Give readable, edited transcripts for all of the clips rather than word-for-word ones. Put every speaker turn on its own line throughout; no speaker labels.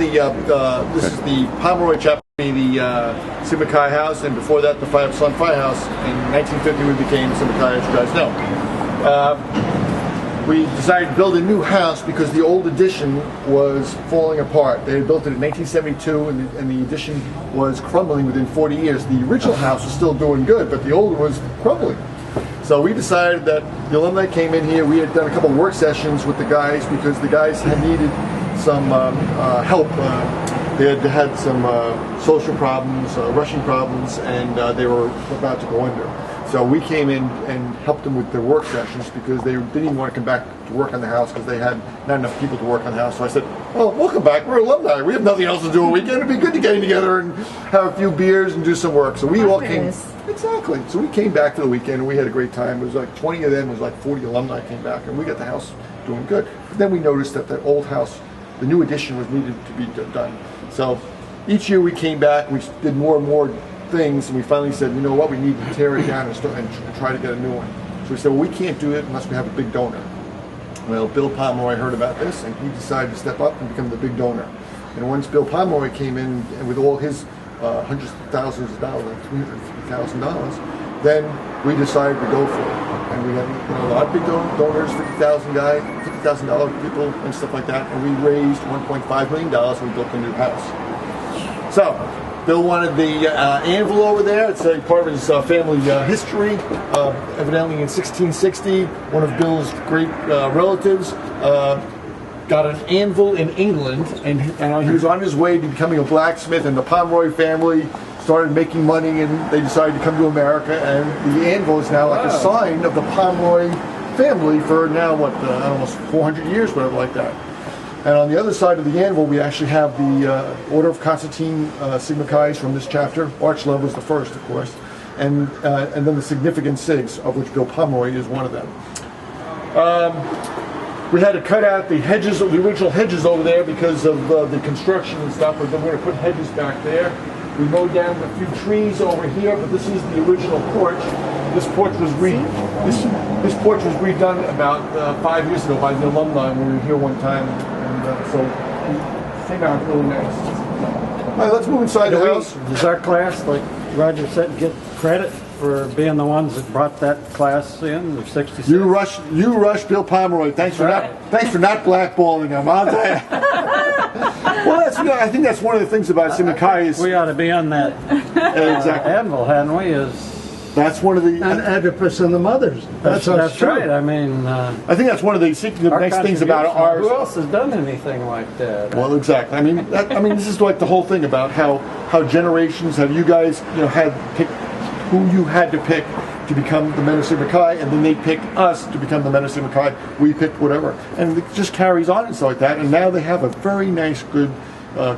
is the Pomeroy chapter, the Sigma Chi house, and before that the Sun Firehouse. In 1950 we became Sigma Chi, as you guys know. We decided to build a new house because the old addition was falling apart. They had built it in 1972 and the addition was crumbling within 40 years. The original house was still doing good, but the old one was crumbling. So we decided that the alumni came in here. We had done a couple of work sessions with the guys because the guys had needed some help. They had had some social problems, rushing problems, and they were about to go under. So we came in and helped them with their work sessions because they didn't even want to come back to work on the house because they had not enough people to work on the house. So I said, "Oh, we'll come back. We're alumni. We have nothing else to do on the weekend. It'd be good to get together and have a few beers and do some work." So we all came. Exactly. So we came back for the weekend and we had a great time. It was like 20 of them. It was like 40 alumni came back and we got the house doing good. But then we noticed that the old house, the new addition, was needed to be done. So each year we came back. We did more and more things, and we finally said, you know what, we need to tear it down and try to get a new one. So we said, well, we can't do it unless we have a big donor. Well, Bill Pomeroy heard about this, and he decided to step up and become the big donor. And once Bill Pomeroy came in, and with all his hundreds of thousands of dollars, like $350,000, then we decided to go for it. And we had a lot of big donors, $50,000 people and stuff like that, and we raised $1.5 million and we built a new house. So Bill wanted the anvil over there. It's a part of his family history. Evidently in 1660, one of Bill's great relatives got an anvil in England, and he was on his way to becoming a blacksmith, and the Pomeroy family started making money, and they decided to come to America, and the anvil is now like a sign of the Pomeroy family for now, almost 400 years, whatever like that. And on the other side of the anvil, we actually have the Order of Constantine Sigma Chi's from this chapter. Arch Love was the first, of course, and then the significant SIGs, of which Bill Pomeroy is one of them. We had to cut out the hedges, the original hedges over there because of the construction and stuff, but then we're going to put hedges back there. We mowed down a few trees over here, but this is the original porch. This porch was this porch was redone about 5 years ago by the alumni when we were here one time. So it came out really nice. All right, let's move inside the house.
Does our class, like Roger said, get credit for being the ones that brought that class in, the 66?
You rushed Bill Pomeroy. Thanks for not blackballing him. I'll tell you. Well, I think that's one of the things about Sigma Chi is
we ought to be on that anvil, hadn't we?
That's one of the
and Oedipus and the mothers.
That's right. I mean,
I think that's one of the nice things about ours.
Who else has done anything like that?
Well, exactly. I mean, this is like the whole thing about how generations have you guys had picked who you had to pick to become the men of Sigma Chi, and then they picked us to become the men of Sigma Chi. We picked whatever, and it just carries on and stuff like that. And now they have a very nice, good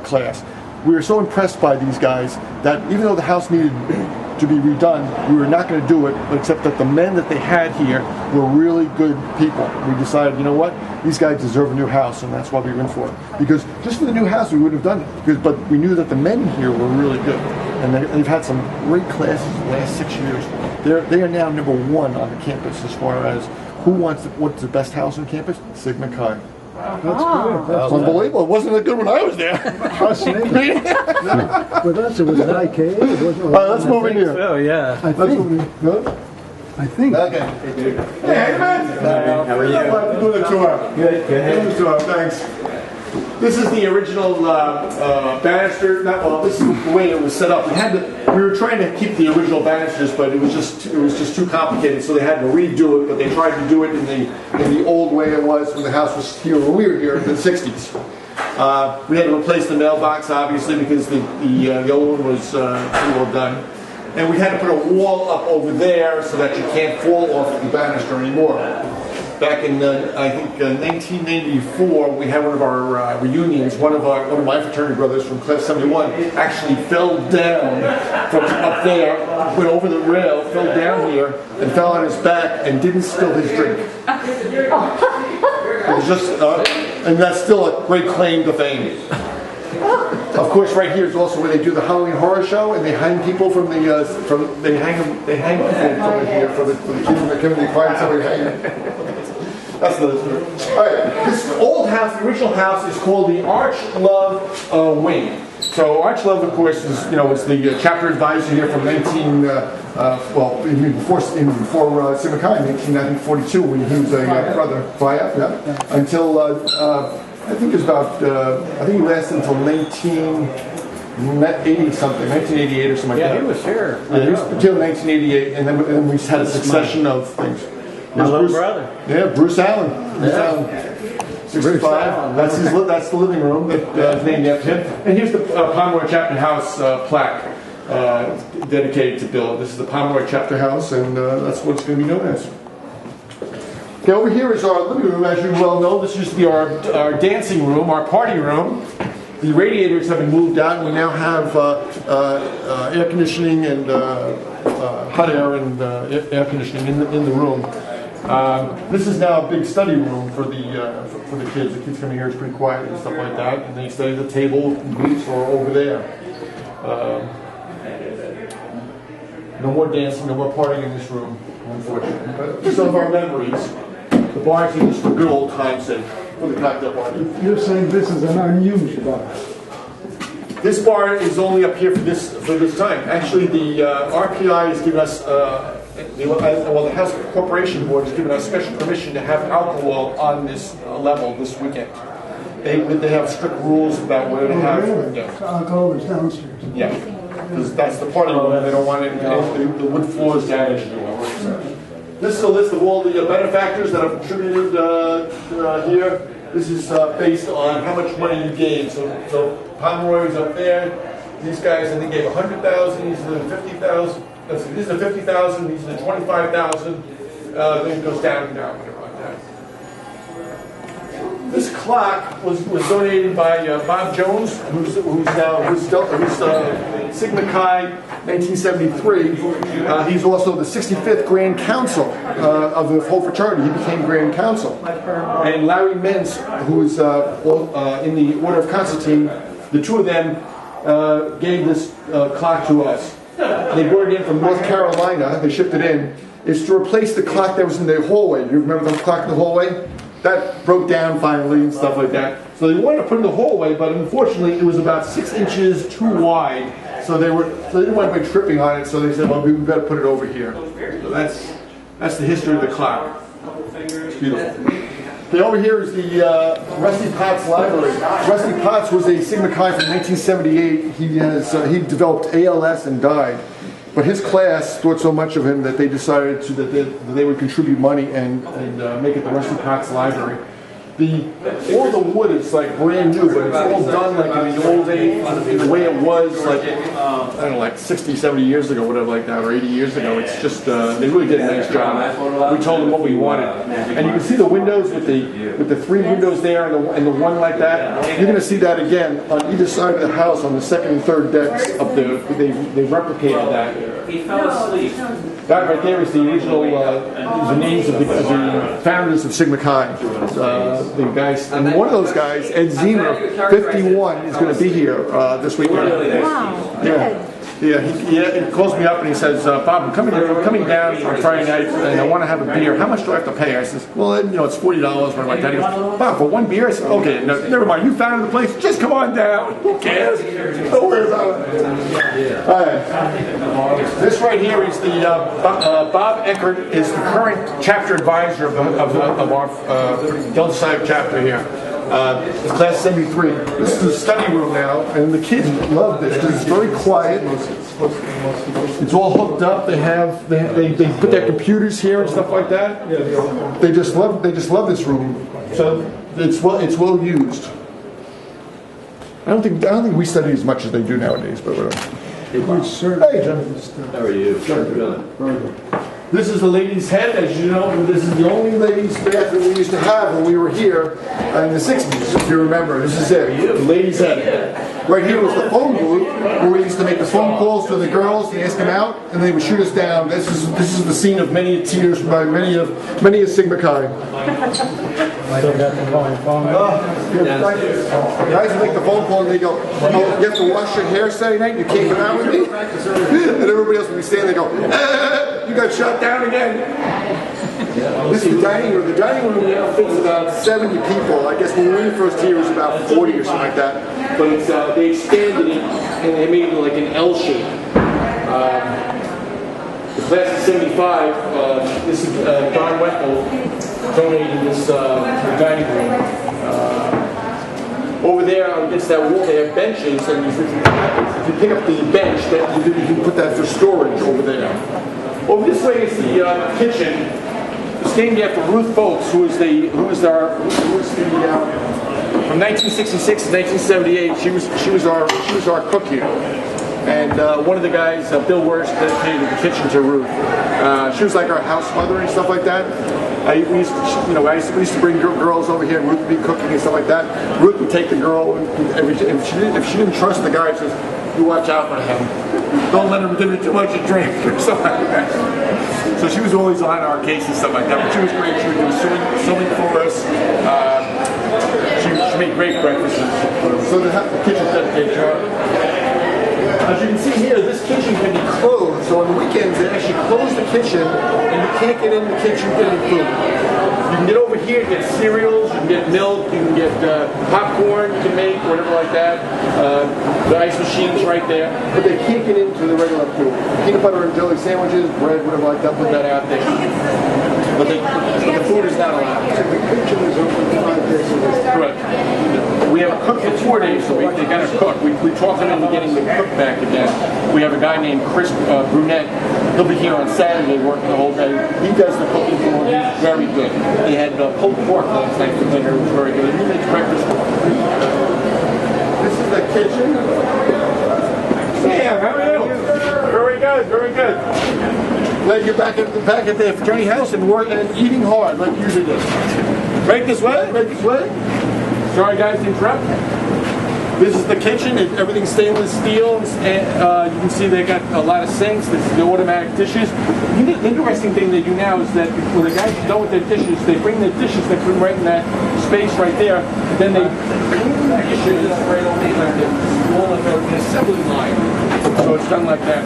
class. We were so impressed by these guys that even though the house needed to be redone, we were not going to do it, but except that the men that they had here were really good people. We decided, you know what, these guys deserve a new house, and that's why we went for it. Because just for the new house, we wouldn't have done it. But we knew that the men here were really good, and they've had some great classes the last 6 years. They are now number one on the campus as far as what's the best house on campus? Sigma Chi.
That's good.
That's unbelievable. It wasn't that good when I was there.
With us, it was an IK.
Let's move in here.
Oh, yeah.
I think.
Okay. Hey, man. How are you? Doing the tour. Good. Doing the tour. Thanks. This is the original banister. This is the way it was set up. We were trying to keep the original banisters, but it was just too complicated. So they had to redo it. But they tried to do it in the old way it was when the house was here. When we were here in the '60s. We had to replace the mailbox, obviously, because the old one was pretty well done. And we had to put a wall up over there so that you can't fall off of the banister anymore. Back in, I think, 1994, we had one of our reunions. One of my fraternity brothers from Class 71 actually fell down from up there, went over the rail, fell down here, and fell on his back and didn't spill his drink. It was just, and that's still a great claim to fame. Of course, right here is also where they do the Halloween Horror Show, and they hang people from the they hang people from here for the children that come in. They find somebody hanging. That's another story. All right, this old house, the original house, is called the Arch Love Wing. So Arch Love, of course, is it's the chapter advisor here from even before Sigma Chi, 1942, when he was a brother until I think it was about I think he lasted until 1980 something, 1988 or something like that.
Yeah, he was here.
Yeah, he was until 1988, and then we just had a succession of things.
My little brother.
Yeah, Bruce Allen. Bruce Allen. 65.
Allen.
That's the living room that's named after him. And here's the Pomeroy Chapter House plaque dedicated to Bill. This is the Pomeroy Chapter House, and that's what it's going to be known as. Okay, over here is our living room. As you well know, this used to be our dancing room, our party room. The radiators have been moved out, and we now have air conditioning and hot air and air conditioning in the room. This is now a big study room for the kids. The kids coming here is pretty quiet and stuff like that, and they study at the table, booths, or over there. No more dancing, no more partying in this room, unfortunately. But some of our memories. The bar is for good old times and for the cocktail party.
You're saying this is an unused bar.
This bar is only up here for this time. Actually, the RPI has given us, the House Corporation Board has given us special permission to have alcohol on this level this weekend. They have strict rules about where to have. Yeah.
Alcohol is downstairs.
Yeah, because that's the party room. They don't want it. The wood floors damaged. This is a list of all the benefactors that have contributed here. This is based on how much money you gave. So Pomeroy is up there. These guys, I think, gave 100,000. These are the 50,000. These are the 50,000. These are the 25,000. Then it goes down and down, whatever like that. This clock was donated by Bob Jones, who's Sigma Chi 1973. He's also the 65th Grand Council of the whole fraternity. He became Grand Council. And Larry Mentz, who is in the Order of Constantine, the two of them gave this clock to us. They brought it in from North Carolina. They shipped it in. It's to replace the clock that was in the hallway. You remember the clock in the hallway? That broke down finally and stuff like that. So they wanted to put it in the hallway, but unfortunately it was about 6 inches too wide. So they didn't want to be tripping on it. So they said, well, we better put it over here. So that's the history of the clock. It's beautiful. Okay, over here is the Rusty Potts Library. Rusty Potts was a Sigma Chi from 1978. He developed ALS and died. But his class thought so much of him that they decided that they would contribute money and make it the Rusty Potts Library. All the wood is like brand new, but it's all done like in the old days, in the way it was like, I don't know, like 60, 70 years ago, whatever like that, or 80 years ago. It's just, they really did a nice job. We told them what we wanted. And you can see the windows with the 3 windows there and the one like that. You're going to see that again on either side of the house on the 2nd and 3rd decks they replicated that.
He fell asleep.
That right there is the original, the names of the founders of Sigma Chi. The guys, and one of those guys, Ed Zemer, 51, is going to be here this weekend.
Wow.
Yeah. Yeah, he calls me up and he says, Bob, I'm coming down on Friday night and I want to have a beer. How much do I have to pay? I says, well, it's $40 or something like that. He goes, Bob, for one beer? I said, okay, no, never mind. You founded the place. Just come on down. Who cares? Don't worry about it. All right. This right here is the Bob Eckert is the current chapter advisor of our Delta Psi chapter here. Class 73. This is the study room now, and the kids love this because it's very quiet. It's all hooked up. They put their computers here and stuff like that. They just love this room. So it's well used. I don't think we study as much as they do nowadays, but whatever. Hey, Jim.
How are you? Good.
This is the ladies' head, as you know. This is the only ladies' bathroom we used to have when we were here in the 60s, if you remember. This is it, the ladies' head. Right here was the phone booth, where we used to make the phone calls to the girls and ask them out, and they would shoot us down. This is the scene of many tears by many a Sigma Chi.
Still got the phone.
Guys who make the phone call and they go, oh, you have to wash your hair Saturday night, you can't come out with me? And everybody else would be standing there and go, you got shut down again. This is the dining room. The dining room now fits about 70 people. I guess when we were first here, it was about 40 or something like that. But it's, they expanded it and they made it like an L shape. The class of 75, this is Don Wetzel donated this dining room. Over there against that wall, they have benches, and if you pick up the bench, that you can put that for storage over there. Over this way is the kitchen. It's named after Ruth Folks, who was from 1966 to 1978. She was our cook here. And one of the guys, Bill Worst, dedicated the kitchen to Ruth. She was like our house mother and stuff like that. We used to bring girls over here, and Ruth would be cooking and stuff like that. Ruth would take the girl, and if she didn't trust the guy, she says, "You watch out for him. Don't let him give you too much to drink," or something like that. So she was always on our case and stuff like that. But she was great. She would do sewing for us. She made great breakfasts. So the kitchen's dedicated to her. As you can see here, this kitchen can be closed. So on the weekends, they actually close the kitchen, and you can't get in the kitchen to get any food. You can get over here and get cereals, you can get milk, you can get popcorn you can make, whatever like that. The ice machine's right there. But they can't get into the regular food. Peanut butter and jelly sandwiches, bread, whatever like that, put that out there. But the food is not allowed. So the kitchen is open 5 days a week. Correct. We have a cook for 4 days a week. They got to cook. We talked them into getting the cook back again. We have a guy named Chris Brunette. He'll be here on Saturday working the whole day. He does the cooking for them. He's very good. They had pulled pork last night for dinner. It was very good. He makes breakfast. This is the kitchen. Sam, how are you? Very good, very good. Glad you're back at the fraternity house and eating hard like you usually do. Right this way? Right this way? Sorry guys to interrupt. This is the kitchen. Everything's stainless steel. And you can see they got a lot of sinks. This is the automatic dishes. The interesting thing they do now is that when the guys are done with their dishes, they bring their dishes, they put them right in that space right there. Then they bring the dishes right over like an assembly line. So it's done like that.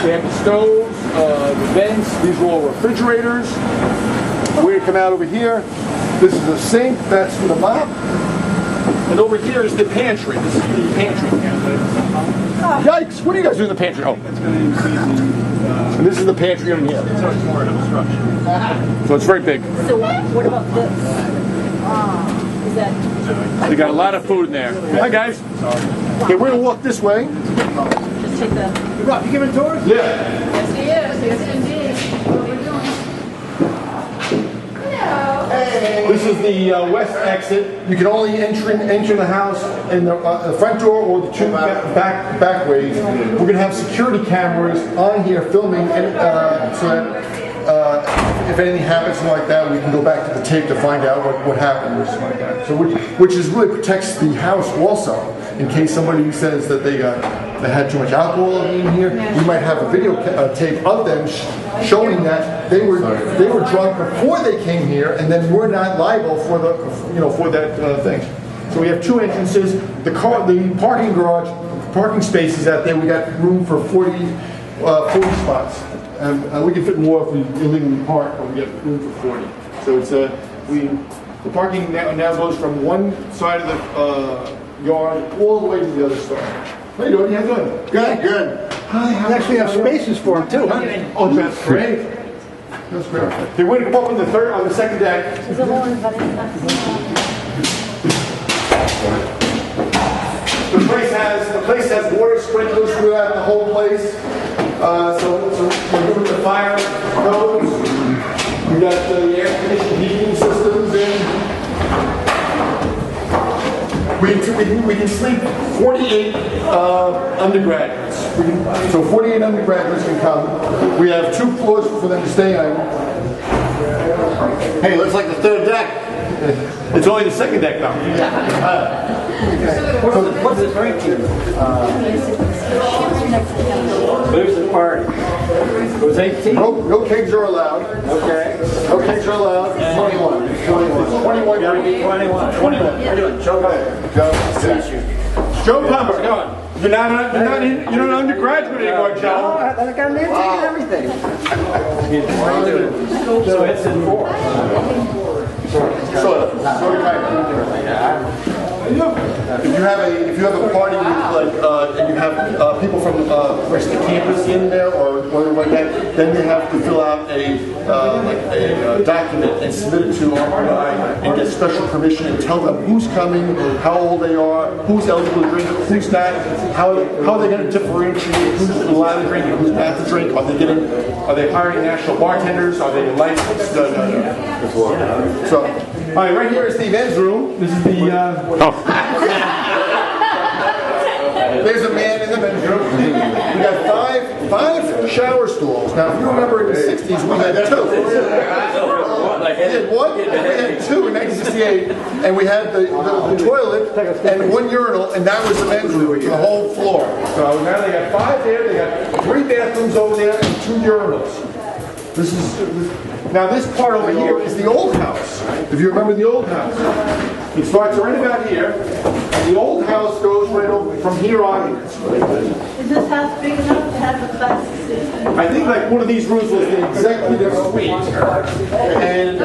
They have the stoves, the vents. These are all refrigerators. We're going to come out over here. This is the sink. That's for the mop. And over here is the pantry. This is the pantry. Yikes! What are you guys doing in the pantry? Oh. And this is the pantry in here. So it's more of structure. So it's very big.
So what about this? Is that...
They got a lot of food in there. Hi guys. Okay, we're going to walk this way.
Just take the...
Rob, you giving tours?
Yeah.
Yes, he is. Yes, indeed. What are we doing?
This is the west exit. You can only enter the house in the front door or the two back ways. We're going to have security cameras on here filming, and, so that if anything happens like that, we can go back to the tape to find out what happened or something like that. So which is really protects the house also, in case somebody says that they had too much alcohol in here. We might have a video tape of them showing that they were drunk before they came here, and then we're not liable for that thing. So we have two entrances. The parking garage, parking spaces out there. We got room for 40 spots, and we can fit more if we illegally park, but we get room for 40. So it's the parking now goes from one side of the yard all the way to the other side. How you doing? How you doing? Good. Hi.
We actually have spaces for them too, huh?
Oh, that's great. That's great. Okay, we're going to come up on the second deck.
Is it one of
The place has water sprinklers throughout the whole place. So we're doing the fire codes. We got the air conditioning heating systems in. We can sleep 48 undergraduates. So 48 undergraduates can come. We have 2 floors for them to stay on. Hey, looks like the third deck. It's only the second deck now.
What's the drinking? Where's the party? It was 18?
No kegs are allowed.
Okay.
No kegs are allowed. 21.
21. How you doing? Joe.
Joe Palmer.
How's it going?
You're not an undergraduate anymore, Joe.
I got an antique and everything.
So it's in 4.
If you have a party with and you have people from the rest of the campus in there or whatever like that, then you have to fill out a document and submit it to RPI and get special permission and tell them who's coming, how old they are, who's eligible to drink, who's not, how are they going to differentiate who's allowed to drink and who's not to drink. Are they hiring national bartenders? Are they licensed? No. So, all right, right here is the men's room. This is the. There's a man in the men's room. We got five shower stalls. Now, if you remember in the 60s, we had 2. We had 1, we had 2 in 1968, and we had the toilet and 1 urinal, and that was the men's room, the whole floor. So now they got 5 there, they got 3 bathrooms over there, and 2 urinals. Now this part over here is the old house. If you remember the old house, it starts right about here, and the old house goes right over from here on.
Is this house big enough to have a class system?
I think like one of these rooms was the executive suite, and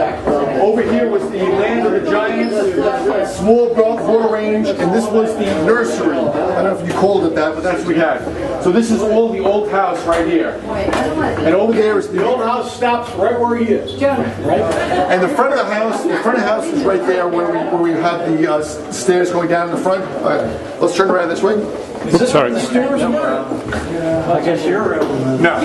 over here was the land of the giants, small water range, and this was the nursery. I don't know if you called it that, but that's what we had. So this is all the old house right here, and over there is the old house stops right where he is. Right, and the front of the house is right there where we have the stairs going down in the front. All right, let's turn around this way.
Sorry.
I guess you're
No.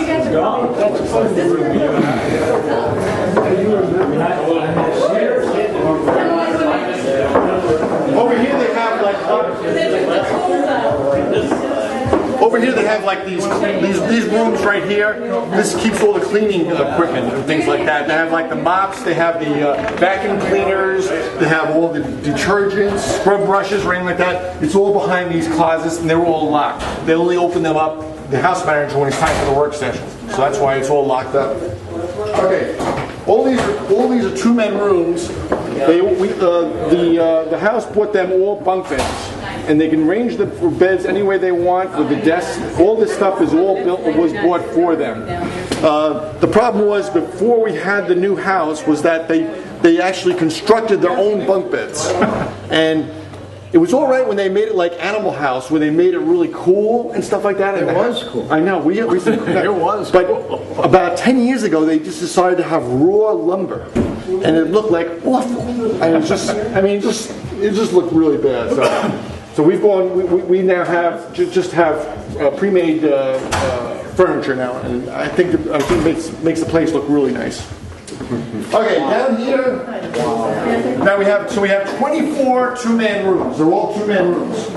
Over here they have like. Over here they have like these rooms right here. This keeps all the cleaning equipment and things like that. They have like the mops, they have the vacuum cleaners, they have all the detergents, scrub brushes, or anything like that. It's all behind these closets and they're all locked. They only open them up, the house manager, when it's time for the work session. So that's why it's all locked up. Okay, all these are 2-man rooms. The house bought them all bunk beds. And they can arrange the beds any way they want with the desks. All this stuff was bought for them. The problem was before we had the new house was that they actually constructed their own bunk beds, and it was all right when they made it like Animal House, where they made it really cool and stuff like that.
It was cool.
I know. We it was. But about 10 years ago, they just decided to have raw lumber, and it looked like awful. And it just looked really bad. So we've gone. We now have just have pre-made furniture now, and I think it makes the place look really nice. Okay, down here. Now we have 24 2-man rooms. They're all 2-man rooms.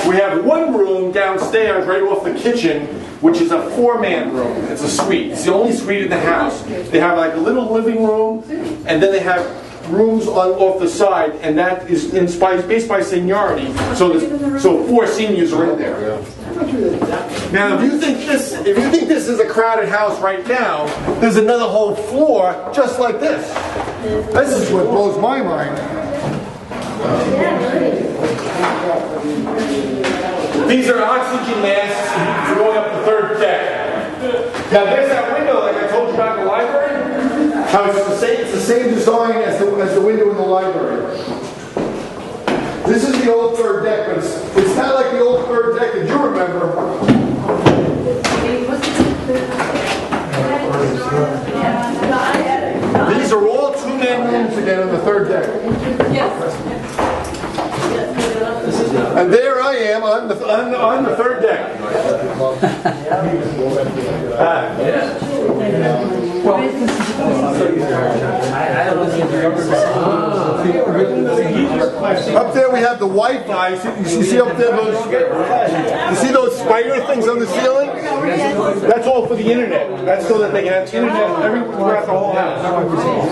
We have 1 room downstairs, right off the kitchen, which is a 4-man room. It's a suite. It's the only suite in the house. They have like a little living room, and then they have rooms off the side, and that is based by seniority. So 4 seniors are in there. Now, if you think this is a crowded house right now, there's another whole floor just like this. This is what blows my mind. These are oxygen masks for going up the 3rd deck. Now, there's that window like I told you about in the library. How it's the same design as the window in the library. This is the old 3rd deck, but it's not like the old 3rd deck that you remember. These are all 2-man rooms again on the 3rd deck. And there I am on the 3rd deck. Up there we have the Wi-Fi. You see up there those spider things on the ceiling? That's all for the internet. That's so that they can have internet throughout the whole house.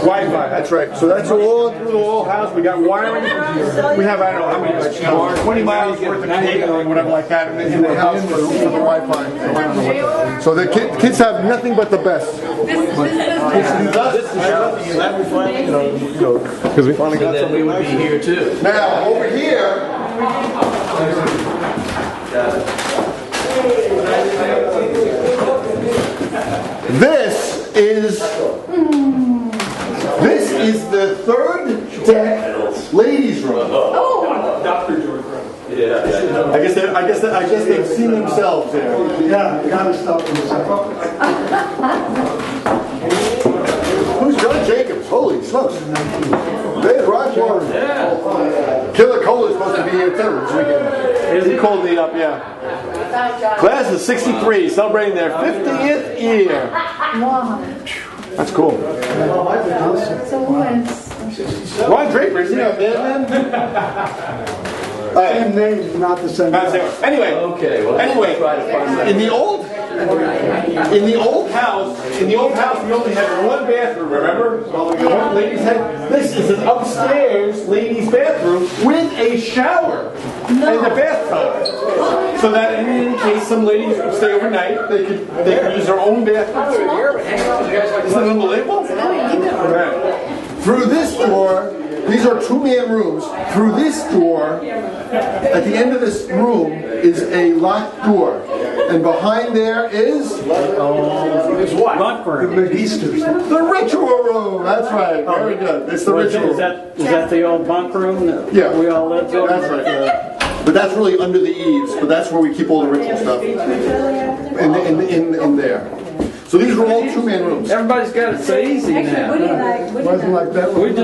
Wi-Fi, that's right. So that's all through the whole house. We got wiring. We have, I don't know how many, like 20 miles worth of cable or whatever like that in the house for the Wi-Fi. So the kids have nothing but the best.
Because we finally got somebody would be here too.
Now over here. I guess they've seen themselves there.
Yeah, you gotta stop for a second.
Who's John Jacobs? Holy smokes! David Rochmore. Killer Cole is supposed to be here too this weekend. He called me up, yeah. Class of '63, celebrating their 50th year. That's cool. Ron Draper, is he not Batman?
Same name, not the same.
Anyway, in the old house, we only had one bathroom. Remember? Ladies had. This is an upstairs ladies' bathroom with a shower and a bathtub, so that in case some ladies would stay overnight, they could use their own bathroom. Isn't that unbelievable? Right. Through this door. These are two-man rooms. Through this door, at the end of this room, is a locked door. And behind there is
what?
The McGeesters.
the ritual room. That's right. Very good. It's the ritual
Is
room.
that the old bunk room that
Yeah.
we all lived in?
That's right. But that's really under the eaves. But that's where we keep all the ritual stuff. In there. So these were all two-man rooms.
Everybody's got it so easy now.
Wasn't like that.
We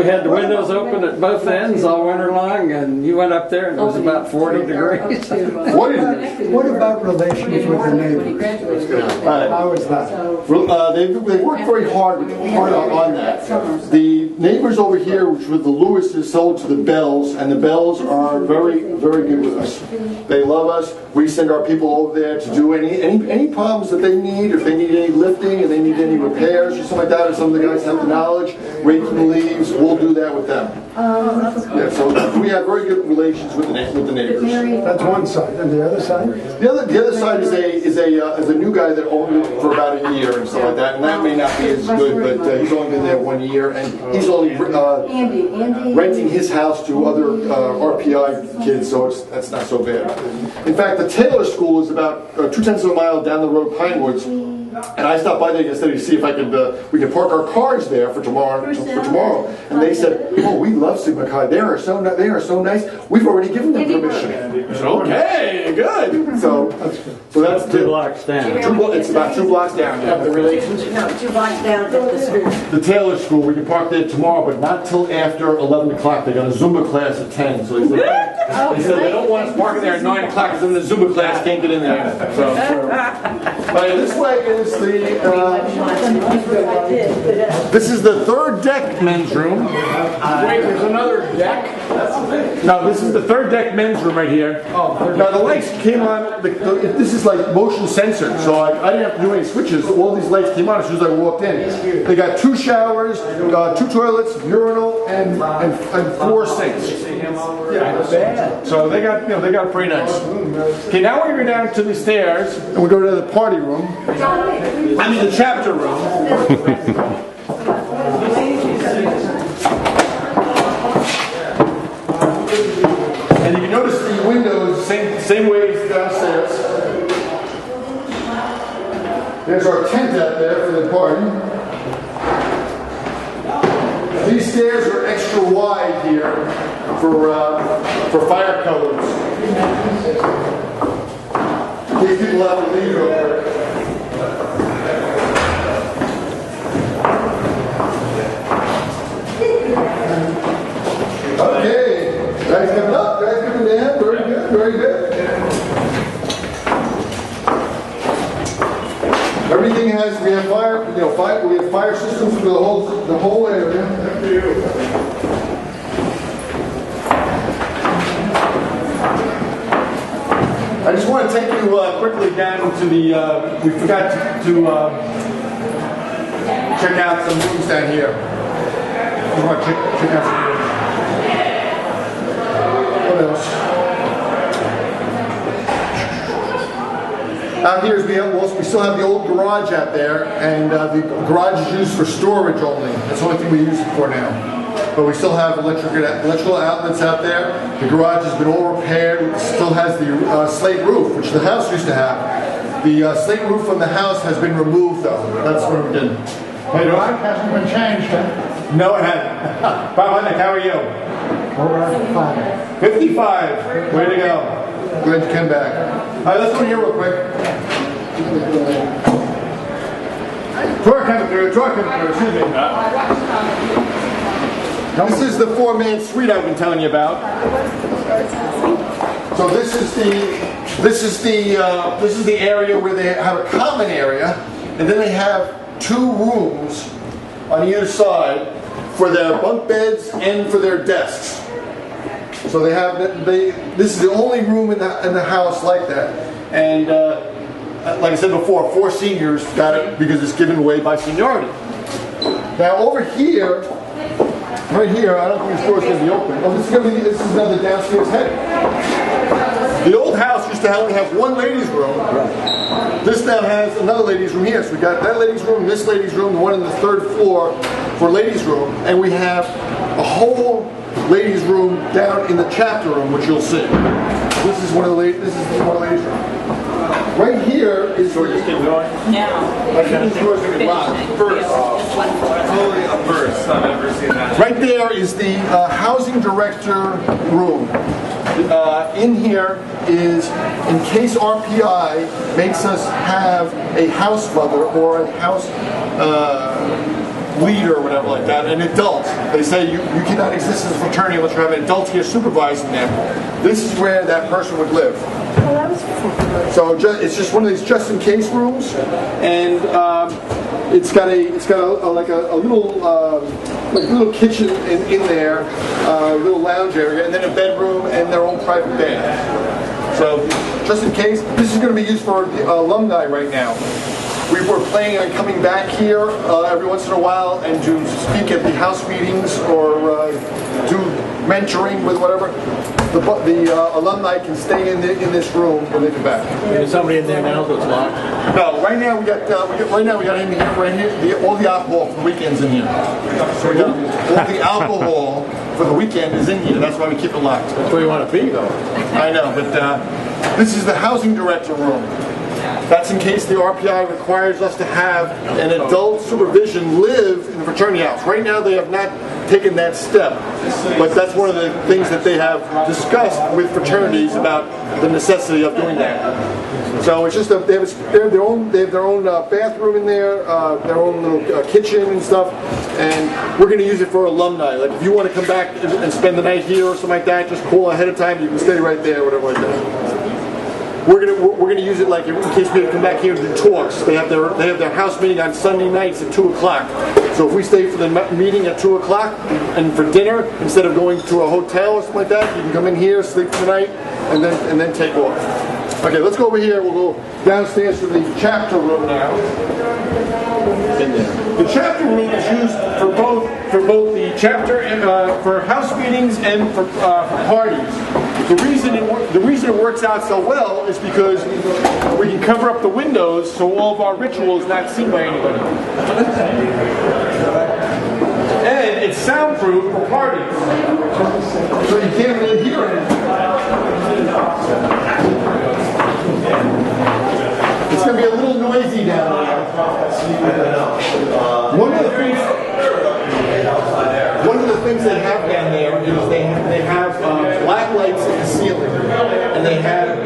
had the windows open at both ends all winter long, and you went up there and it was about 40 degrees.
What is it?
What about relations with the neighbors? How was that?
They worked very hard on that. The neighbors over here, which were the Lewises, sold to the Bells, and the Bells are very, very good with us. They love us. We send our people over there to do any problems that they need. If they need any lifting and they need any repairs or something like that, or some of the guys have the knowledge, raking the leaves, we'll do that with them. Yeah, so we have very good relations with the neighbors.
That's one side. And the other side?
The other side is a new guy that owned it for about a year and stuff like that, and that may not be as good, but he's only been there 1 year, and he's only renting his house to other RPI kids, so that's not so bad. In fact, the Taylor School is about 2/10 of a mile down the road, Pinewoods. And I stopped by there yesterday to see if we could park our cars there for tomorrow. And they said, "Oh, we love Sigma Chi. They are so nice. We've already given them permission." I said, "Okay, good." So that's
2 blocks down.
It's about 2 blocks down. Yeah, the relations.
No, 2 blocks down at the street.
The Taylor School, we can park there tomorrow, but not till after 11 o'clock. They got a Zumba class at 10. So they said they don't want us parking there at 9 o'clock because then the Zumba class can't get in there. So, but this way is this is the third deck men's room.
Wait, there's another deck?
No, this is the third deck men's room right here. Now the lights came on. This is like motion censored, so I didn't have to do any switches. All these lights came on as soon as I walked in. They got 2 showers, 2 toilets, urinal, and 4 sinks. So they got it pretty nice. Okay, now we go down to the stairs and we go to the party room. I mean the chapter room. And you can notice the windows same way as downstairs. There's our tent out there for the party. These stairs are extra wide here for fire codes. These people have to leave over. Okay, guys coming up, guys coming down. Very good, very good. Everything we have fire systems for the whole area. I just want to take you quickly down to the. We forgot to check out some rooms down here. We want to check out some rooms. What else? Out here we still have the old garage out there, and the garage is used for storage only. That's the only thing we use it for now. But we still have electrical outlets out there. The garage has been all repaired. It still has the slate roof, which the house used to have. The slate roof from the house has been removed, though. That's what we did.
The garage hasn't been changed, huh?
No, it hasn't. Bob Hunnick, how are you?
5.
55. Way to go. Glad you came back. All right, let's go here real quick. Drawer coming through, excuse me. This is the 4-man suite I've been telling you about. So this is the area where they have a common area, and then they have 2 rooms on either side for their bunk beds and for their desks. So this is the only room in the house like that. And like I said before, 4 seniors got it because it's given away by seniority. Now over here, right here, I don't think this door's going to be open. Oh, this is another downstairs head. The old house used to only have 1 ladies' room. This now has another ladies' room here. So we got that ladies' room, this ladies' room, the one on the 3rd floor for ladies' room, and we have a whole ladies' room down in the chapter room, which you'll see. This is one of the ladies' rooms. Right here is where you keep going.
Now.
I think this door's going to be locked.
Just one floor.
Totally a verse. I've never seen that.
Right there is the housing director room. In here is, in case RPI makes us have a house mother or a house leader or whatever like that, an adult. They say you cannot exist as a fraternity unless you have an adult here supervising them. This is where that person would live. So it's just one of these just-in-case rooms, and it's got a little kitchen in there, a little lounge area, and then a bedroom and their own private bed. So just in case, this is going to be used for the alumni right now. We were planning on coming back here every once in a while and to speak at the house meetings or do mentoring with whatever. The alumni can stay in this room when they come back.
There's somebody in there now that's locked.
No, right now we got him here. Right here, all the alcohol for the weekend's in here. So we got all the alcohol for the weekend is in here. That's why we keep it locked.
That's where you want to be, though.
I know, but this is the housing director room. That's in case the RPI requires us to have an adult supervision live in the fraternity house. Right now they have not taken that step, but that's one of the things that they have discussed with fraternities about the necessity of doing that. So it's just they have their own bathroom in there, their own little kitchen and stuff, and we're going to use it for alumni. Like if you want to come back and spend the night here or something like that, just call ahead of time. You can stay right there, whatever like that. We're gonna use it like in case people come back here to do talks. They have their house meeting on Sunday nights at 2:00. So if we stay for the meeting at 2:00 and for dinner, instead of going to a hotel or something like that, you can come in here, sleep for the night, and then take off. Okay, let's go over here. We'll go downstairs to the chapter room now. The chapter room is used for both the chapter for house meetings and for parties. The reason it works out so well is because we can cover up the windows so all of our ritual is not seen by anybody. And it's soundproof for parties, so you can't really hear anything. It's going to be a little noisy down there. One of the things they have down there is they have black lights in the ceiling, and they have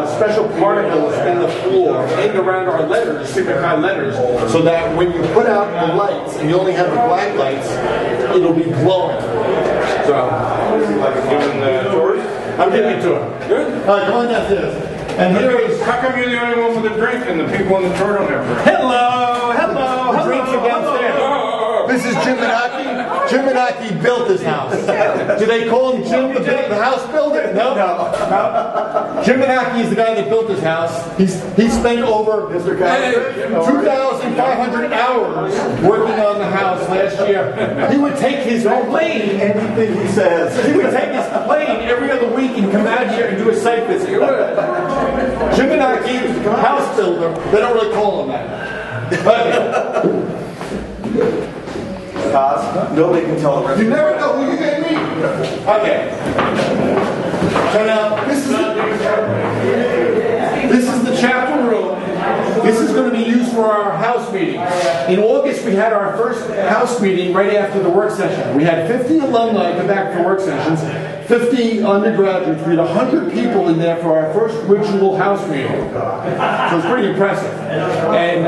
special particles in the floor and around our letters, signify letters, so that when you put out the lights and you only have the black lights, it'll be glowing. So,
Giving the tours?
I'm giving it to him.
Good.
All right, come on downstairs. And here is.
How come you're the only one with a drink and the people on the tour don't have drinks?
The drinks are downstairs. This is Jim Menaki. Jim Menaki built this house. Do they call him Jim the house builder? No. Jim Menaki is the guy that built this house. He spent over 2,500 hours working on the house last year. He would take his plane. Anything he says. He would take his plane every other week and come out here and do a site visit. Jim Menaki, house builder. They don't really call him that.
Nobody can tell the rest.
You never know who you're going to meet. Okay. So now, this is the chapter room. This is going to be used for
for our house meeting. In August, we had our first house meeting right after the work session. We had 50 alumni come back for work sessions, 50 undergraduates. We had 100 people in there for our first ritual house meeting. So it's pretty impressive. And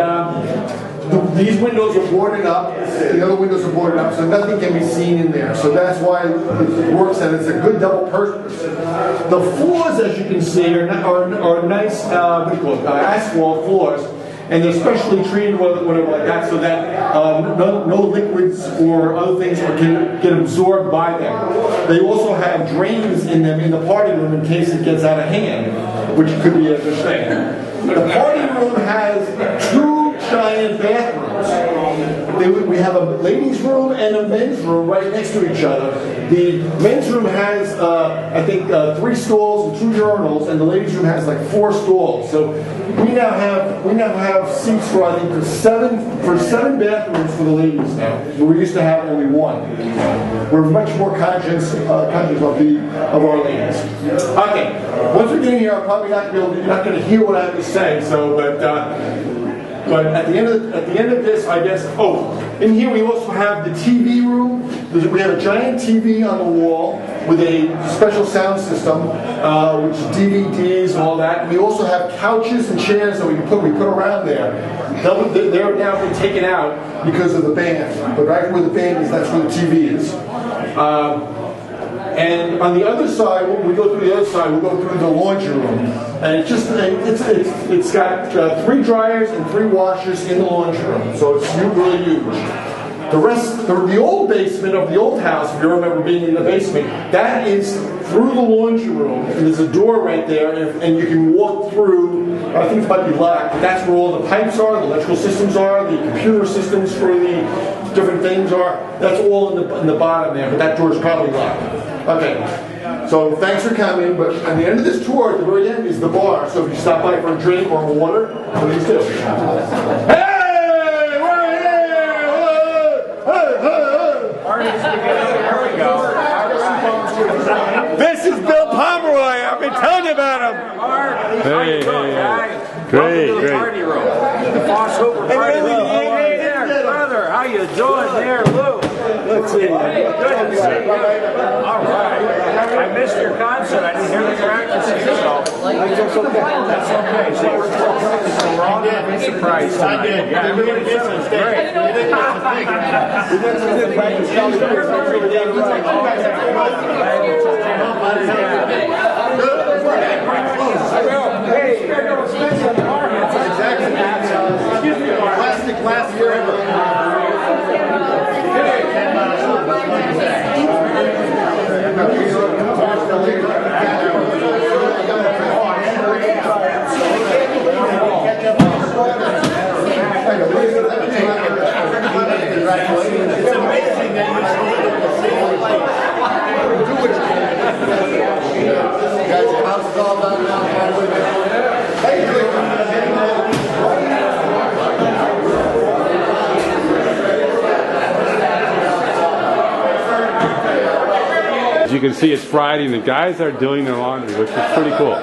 these windows are boarded up. The other windows are boarded up, so nothing can be seen in there. So that's why it works, and it's a good double purpose. The floors, as you can see, are nice what do you call it, asphalt floors, and they're specially treated, whatever like that, so that no liquids or other things can get absorbed by them. They also have drains in them in the party room in case it gets out of hand, which could be a good thing. The party room has 2 giant bathrooms. We have a ladies' room and a men's room right next to each other. The men's room has, I think, 3 stalls and 2 urinals, and the ladies' room has like 4 stalls. So we now have seats for I think 7 bathrooms for the ladies now. We used to have only 1. We're much more conscious of our ladies. Okay, once we get in here, I'm probably you're not going to hear what I have to say. So, but at the end of this, I guess. Oh, in here we also have the TV room. We have a giant TV on the wall with a special sound system, which is DVDs and all that. We also have couches and chairs that we put around there. They're now been taken out because of the band. But right where the band is, that's where the TV is. And on the other side, when we go through the other side, we'll go through the laundry room. And it's got 3 dryers and 3 washers in the laundry room. So it's really huge. The old basement of the old house, if you remember being in the basement, that is through the laundry room. And there's a door right there, and you can walk through. I think it might be locked, but that's where all the pipes are, the electrical systems are, the computer systems for the different things are. That's all in the bottom there, but that door is probably locked. Okay, so thanks for coming, but at the end of this tour, at the very end, is the bar. So if you stop by for a drink or water, please do. Hey! We're here!
There we go.
This is Bill Pomeroy. I've been telling you about him.
Hey,
Great,
welcome to the party room. The Boss Hooper party room. Hey there, brother. How you doing there, Lou?
Let's see.
Good to see you. All right. I missed your concert. I didn't hear the practicing, so that's okay. So we're all going to be surprised tonight. Yeah, everybody did some great. Hey, you're going to spend some apartments. Exactly. Excuse me, plastic glass forever.
It's amazing that you're still in the same place. Do what you can. Guys, your house is all done now.
As you can see, it's Friday and the guys are doing their laundry, which is pretty cool.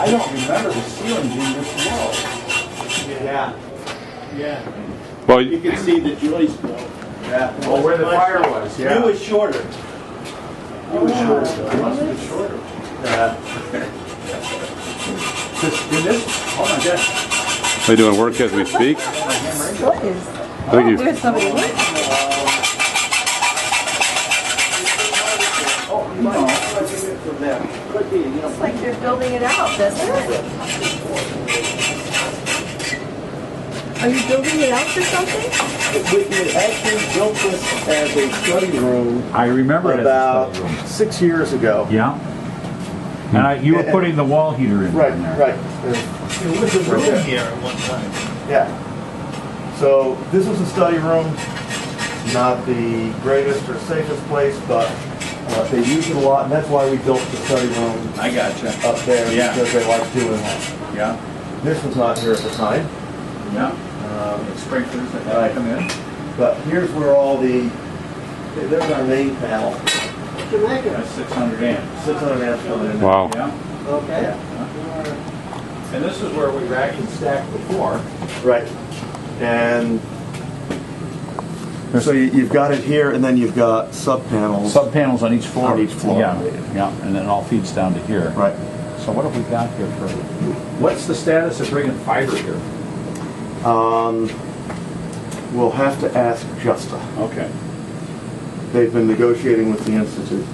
I don't remember the ceiling being this low. Yeah.
Well,
You can see the joist though. Yeah.
Well, where the fire was, yeah.
It was shorter. It was shorter. It must have been shorter. Did this? Oh my gosh.
are they doing work as we speak?
What is?
Thank you.
There's somebody working. It's like they're building it out, doesn't it? Are you building it out for something?
We actually built this as a study room.
I remember it
about
as a study room.
6 years ago.
Yeah. And you were putting the wall heater in
Right,
there.
right.
It was a room here at one time.
Yeah. So this was a study room, not the greatest or safest place, but they use it a lot, and that's why we built the study room
I gotcha.
up there,
Yeah.
because they like doing that.
Yeah.
This was not here at the time.
Yeah. Sprinklers that
Right.
come in.
But here's where all the Okay, there's our main panel.
That's 600 amps.
600 amps coming in.
Wow.
Yeah.
Okay.
And this is where we racked and stacked before.
Right. And so you've got it here, and then you've got sub panels.
Sub panels on each floor.
On each floor.
Yeah, yeah, and then it all feeds down to here.
Right.
So what have we got here for?
What's the status of bringing fiber here?
We'll have to ask Justa.
Okay.
They've been negotiating with the Institute.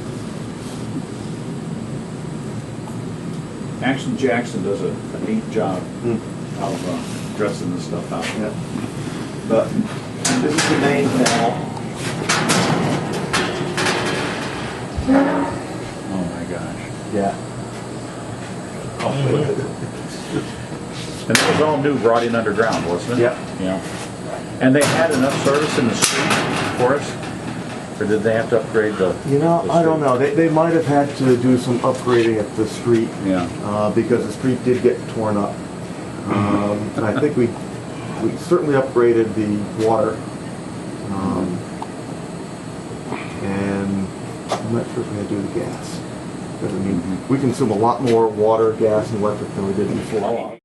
Action Jackson does a neat job of dressing this stuff out.
Yeah. But this is the main panel.
Oh my gosh.
Yeah.
And it was all new, brought in underground, wasn't it?
Yeah.
Yeah. And they had enough service in the street for us? Or did they have to upgrade the?
You know,
the
I don't
street?
know. They might have had to do some upgrading at the street.
Yeah.
Because the street did get torn up. And I think we certainly upgraded the water. And I'm not sure if we had to do the gas. Because I mean, we consume a lot more water, gas, and electric than we did before.